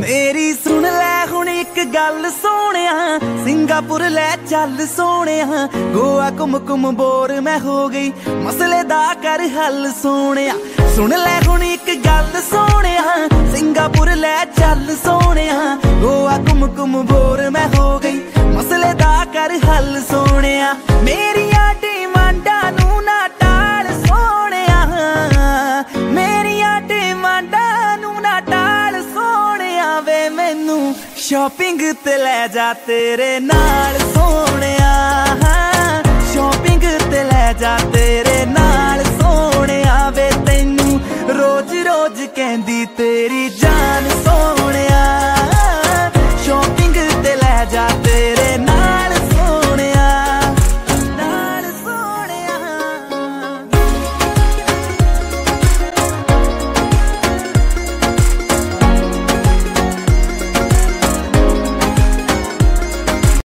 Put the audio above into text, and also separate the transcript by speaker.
Speaker 1: मेरी सुन लै हुण एक गल सोहणिया, सिंगापुर लै चल सोहणिया। गोवा घुम घुम बोर मैं हो गई, मसले दा कर हल सोहणिया। सुन लै हुण एक गल सोहणिया, सिंगापुर लै चल सोहणिया। गोवा घुम घुम बोर मैं हो गई, मसले दा कर हल सोहणिया। मेरिया डिमांडां नूं ना टाल सोहणिया, मेरिया डिमांडां नूं ना टाल सोहणिया। वे मैनू शॉपिंग ते लै जा तेरे नाल सोहणिया, शॉपिंग ते लै जा तेरे नाल सोहणिया। वे तैनू रोज रोज कहंदी तेरी जान सोहणिया, शॉपिंग ते लै जा।